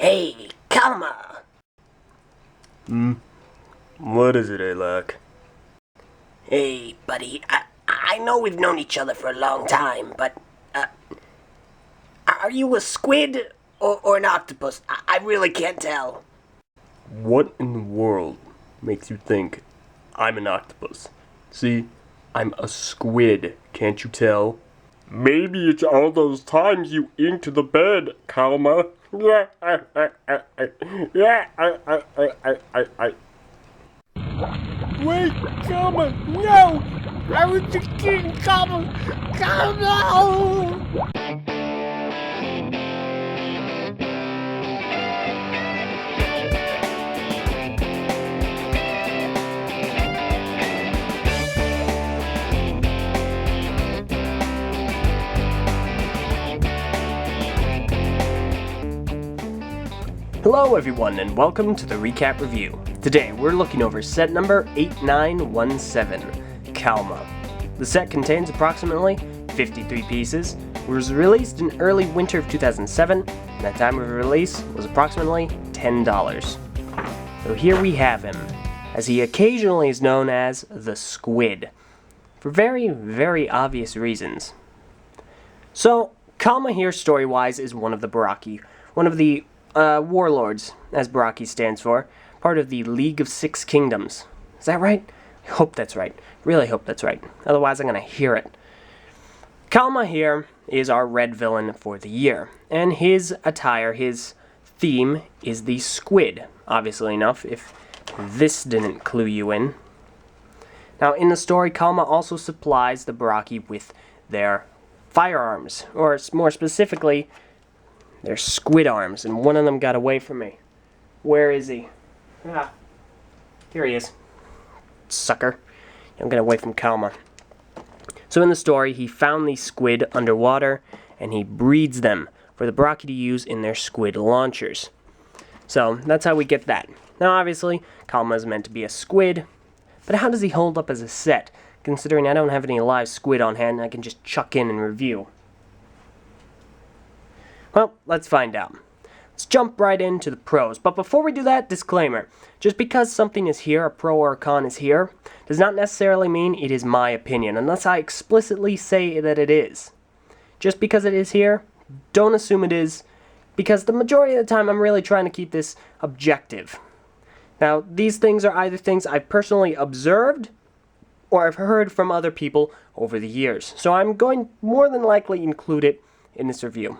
Hey, Kalmah! What is it, Eljay? Hey, buddy, I know we've known each other for a long time, but, are you a squid or an octopus? I really can't tell. What in the world makes you think I'm an octopus? See, I'm a squid, can't you tell? Maybe it's all those times you inked the bed, Kalmah. Yeah, Wait, Kalmah, no! I was just kidding, Kalmah! Kalmah! Hello everyone and welcome to the recap review. Today we're looking over set number 8917, Kalmah. The set contains approximately 53 pieces, was released in early winter of 2007, and the time of release was approximately $10. So here we have him, as he occasionally is known as the Squid, for very, very obvious reasons. So, Kalmah here story-wise is one of the Baraki, one of the warlords, as Baraki stands for, part of the League of Six Kingdoms. Is that right? I hope that's right. Really hope that's right. Otherwise I'm going to hear it. Kalmah here is our red villain for the year, and his attire, his theme, is the squid, obviously enough, if this didn't clue you in. Now, in the story, Kalmah also supplies the Baraki with their firearms, or more specifically, they're squid arms, and one of them got away from me. Where is he? Ah, here he is. Sucker. Don't get away from Kalmah. So in the story, he found these squid underwater, and he breeds them for the Baraki to use in their squid launchers. So that's how we get that. Now obviously, Kalmah is meant to be a squid, but how does he hold up as a set, considering I don't have any live squid on hand and I can just chuck in and review? Well, let's find out. Let's jump right into the pros. But before we do that, disclaimer. Just because something is here, a pro or a con is here, does not necessarily mean it is my opinion, unless I explicitly say that it is. Just because it is here, don't assume it is, because the majority of the time I'm really trying to keep this objective. Now, these things are either things I've personally observed, or I've heard from other people over the years. So I'm going more than likely include it in this review.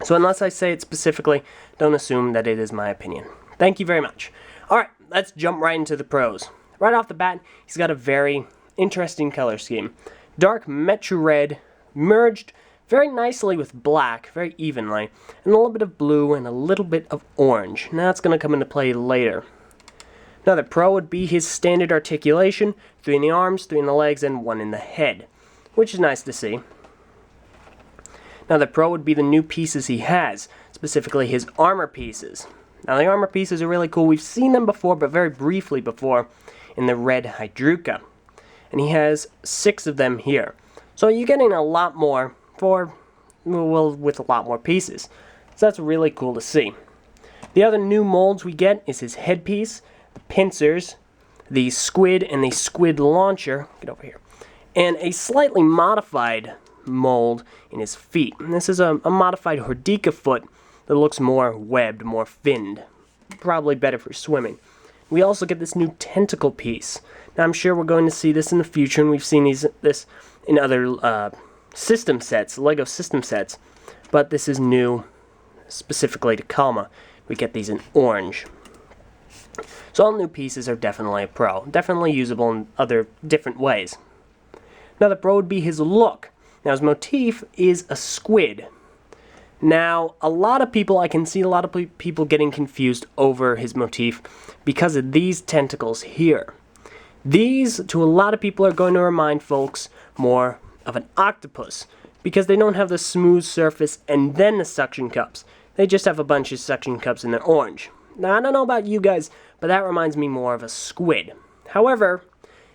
So unless I say it specifically, don't assume that it is my opinion. Thank you very much. Alright, let's jump right into the pros. Right off the bat, he's got a very interesting color scheme. Dark metro red, merged very nicely with black, very evenly, and a little bit of blue and a little bit of orange. Now that's going to come into play later. Another pro would be his standard articulation, 3 in the arms, 3 in the legs, and 1 in the head, which is nice to see. Now the pro would be the new pieces he has, specifically his armor pieces. Now the armor pieces are really cool. We've seen them before, but very briefly before, in the red Hydruka. And he has 6 of them here. So you're getting a lot more for, well, with a lot more pieces. So that's really cool to see. The other new molds we get is his headpiece, the pincers, the squid and the squid launcher, get over here, and a slightly modified mold in his feet. And this is a modified Hordika foot that looks more webbed, more finned. Probably better for swimming. We also get this new tentacle piece. Now I'm sure we're going to see this in the future, and we've seen this in other system sets, Lego system sets, but this is new specifically to Kalmah. We get these in orange. So all new pieces are definitely a pro. Definitely usable in other different ways. Now the pro would be his look. Now his motif is a squid. Now a lot of people, I can see a lot of people getting confused over his motif because of these tentacles here. These, to a lot of people, are going to remind folks more of an octopus because they don't have the smooth surface and then the suction cups. They just have a bunch of suction cups in their orange. Now I don't know about you guys, but that reminds me more of a squid. However,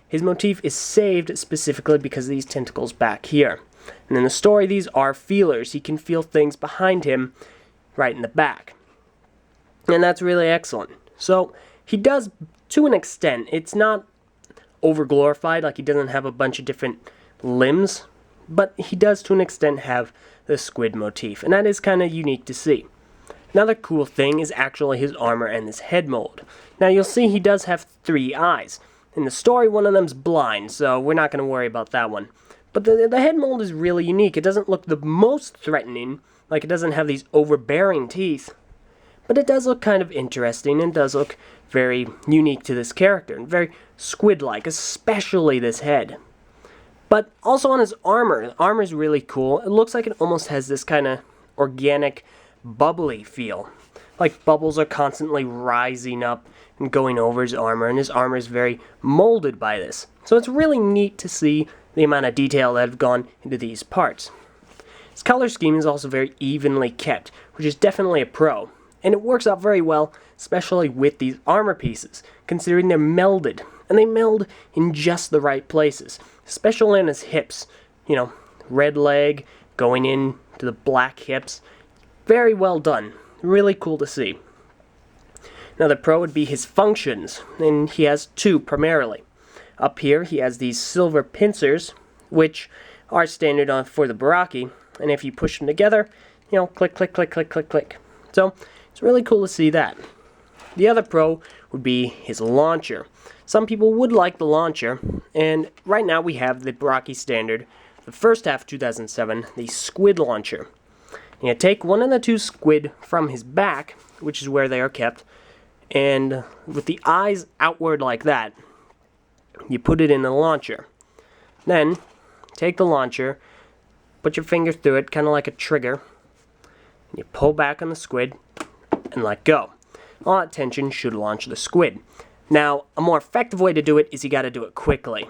his motif is saved specifically because of these tentacles back here. And in the story, these are feelers. He can feel things behind him right in the back. And that's really excellent. So he does, to an extent, it's not over glorified, like he doesn't have a bunch of different limbs, but he does to an extent have the squid motif, and that is kind of unique to see. Another cool thing is actually his armor and his head mold. Now you'll see he does have 3 eyes. In the story, one of them's blind, so we're not going to worry about that one. But the head mold is really unique. It doesn't look the most threatening, like it doesn't have these overbearing teeth, but it does look kind of interesting and does look very unique to this character and very squid-like, especially this head. But also on his armor, the armor is really cool. It looks like it almost has this kind of organic, bubbly feel. Like bubbles are constantly rising up and going over his armor, and his armor is very molded by this. So it's really neat to see the amount of detail that have gone into these parts. His color scheme is also very evenly kept, which is definitely a pro. And it works out very well, especially with these armor pieces, considering they're melded. And they meld in just the right places, especially on his hips. You know, red leg going in to the black hips. Very well done. Really cool to see. Now the pro would be his functions, and he has 2 primarily. Up here he has these silver pincers, which are standard on for the Baraki, and if you push them together, you know, click, click, click, click, click, click. So it's really cool to see that. The other pro would be his launcher. Some people would like the launcher, and right now we have the Baraki standard, the first half of 2007, the squid launcher. You take one of the 2 squid from his back, which is where they are kept, and with the eyes outward like that, you put it in the launcher. Then, take the launcher, put your finger through it, kind of like a trigger, and you pull back on the squid, and let go. All that tension should launch the squid. Now, a more effective way to do it is you got to do it quickly.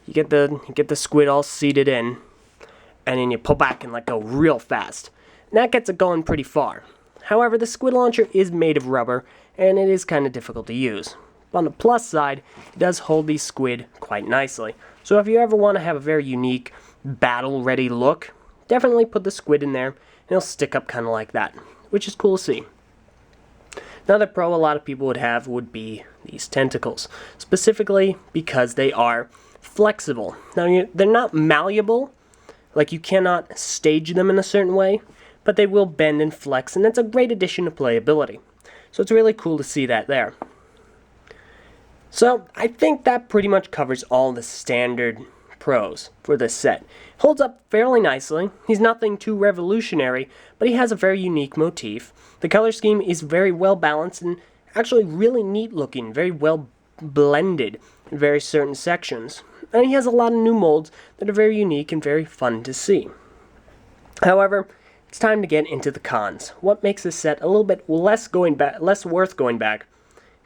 You get the squid all seated in, and then you pull back and let go real fast. And that gets it going pretty far. However, the squid launcher is made of rubber, and it is kind of difficult to use. But on the plus side, it does hold these squid quite nicely. So if you ever want to have a very unique, battle-ready look, definitely put the squid in there, and it'll stick up kind of like that, which is cool to see. Another pro a lot of people would have would be these tentacles, specifically because they are flexible. Now, they're not malleable, like you cannot stage them in a certain way, but they will bend and flex, and that's a great addition to playability. So it's really cool to see that there. So I think that pretty much covers all the standard pros for this set. Holds up fairly nicely. He's nothing too revolutionary, but he has a very unique motif. The color scheme is very well balanced and actually really neat looking, very well blended in very certain sections. And he has a lot of new molds that are very unique and very fun to see. However, it's time to get into the cons. What makes this set a little bit less worth going back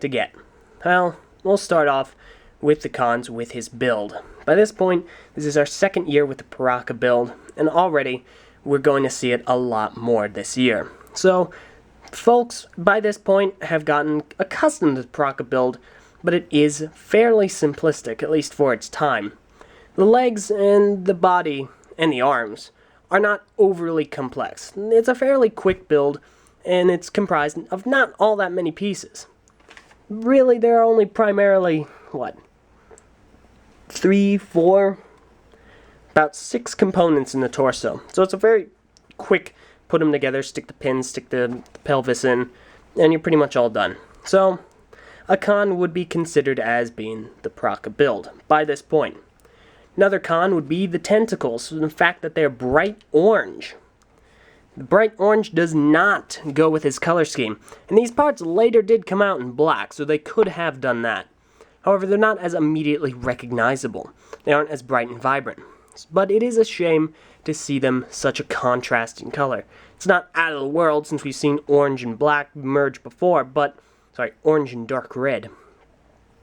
to get? Well, we'll start off with the cons with his build. By this point, this is our 2nd year with the Paraka build, and already we're going to see it a lot more this year. So, folks, by this point, have gotten accustomed to the Paraka build, but it is fairly simplistic, at least for its time. The legs and the body and the arms are not overly complex. It's a fairly quick build, and it's comprised of not all that many pieces. Really, there are only primarily, 3, 4, about 6 components in the torso. So it's a very quick, put them together, stick the pins, stick the pelvis in, and you're pretty much all done. So, a con would be considered as being the Paraka build by this point. Another con would be the tentacles, and the fact that they're bright orange. The bright orange does not go with his color scheme, and these parts later did come out in black, so they could have done that. However, they're not as immediately recognizable. They aren't as bright and vibrant. But it is a shame to see them such a contrast in color. It's not out of the world since we've seen orange and black merge before, orange and dark red.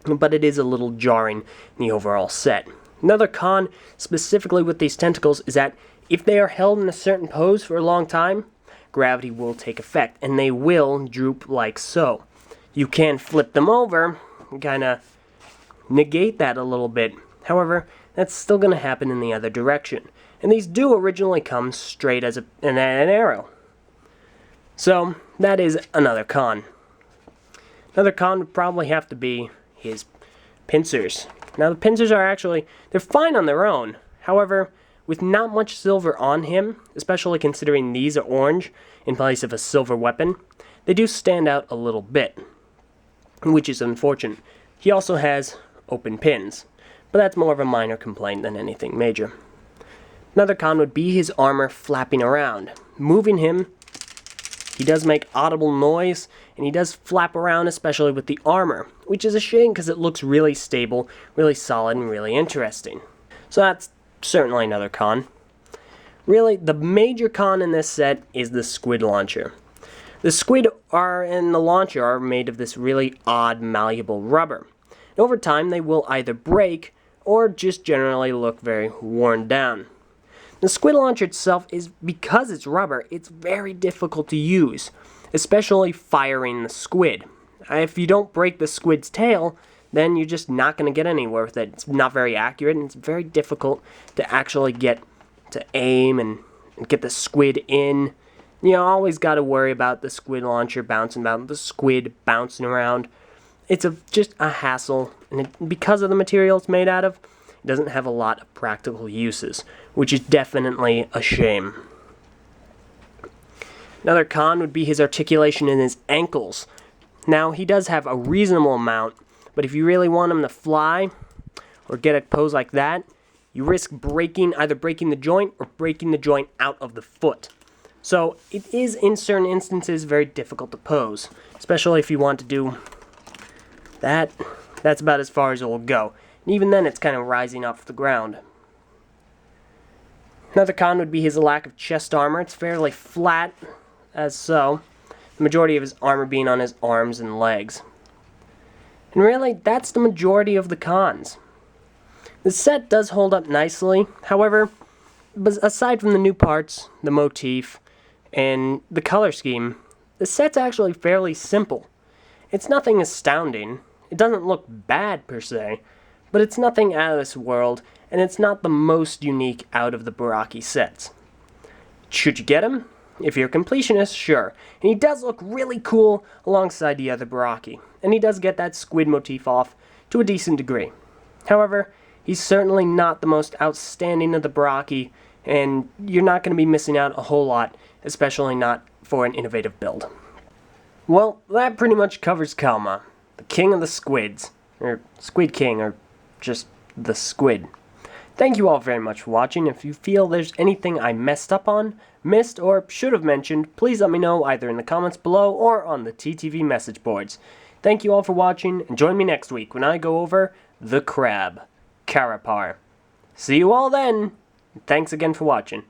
But it is a little jarring in the overall set. Another con, specifically with these tentacles, is that if they are held in a certain pose for a long time, gravity will take effect, and they will droop like so. You can flip them over, and kind of negate that a little bit. However, that's still going to happen in the other direction. And these do originally come straight as an arrow. So, that is another con. Another con would probably have to be his pincers. Now, the pincers are actually, they're fine on their own. However, with not much silver on him, especially considering these are orange in place of a silver weapon, they do stand out a little bit, which is unfortunate. He also has open pins, but that's more of a minor complaint than anything major. Another con would be his armor flapping around. Moving him, he does make audible noise, and he does flap around, especially with the armor, which is a shame because it looks really stable, really solid, and really interesting. So that's certainly another con. Really, the major con in this set is the squid launcher. The squid and the launcher are made of this really odd, malleable rubber. And over time, they will either break or just generally look very worn down. The squid launcher itself is, because it's rubber, it's very difficult to use, especially firing the squid. If you don't break the squid's tail, then you're just not going to get anywhere with it. It's not very accurate, and it's very difficult to actually get to aim and get the squid in. You know, always got to worry about the squid launcher bouncing about, the squid bouncing around. It's just a hassle, and because of the material it's made out of, it doesn't have a lot of practical uses, which is definitely a shame. Another con would be his articulation in his ankles. Now, he does have a reasonable amount, but if you really want him to fly or get a pose like that, you risk either breaking the joint or breaking the joint out of the foot. So it is, in certain instances, very difficult to pose, especially if you want to do that. That's about as far as it will go. And even then, it's kind of rising off the ground. Another con would be his lack of chest armor. It's fairly flat, as so. The majority of his armor being on his arms and legs. And really, that's the majority of the cons. The set does hold up nicely. However, aside from the new parts, the motif, and the color scheme, the set's actually fairly simple. It's nothing astounding. It doesn't look bad per se, but it's nothing out of this world, and it's not the most unique out of the Baraki sets. Should you get him? If you're a completionist, sure. And he does look really cool alongside the other Baraki, and he does get that squid motif off to a decent degree. However, he's certainly not the most outstanding of the Baraki, and you're not going to be missing out a whole lot, especially not for an innovative build. Well, that pretty much covers Kalmah, the king of the squids, or Squid King, or just the squid. Thank you all very much for watching. If you feel there's anything I messed up on, missed, or should have mentioned, please let me know either in the comments below or on the TTV message boards. Thank you all for watching, and join me next week when I go over the crab, Karapar. See you all then! Thanks again for watching.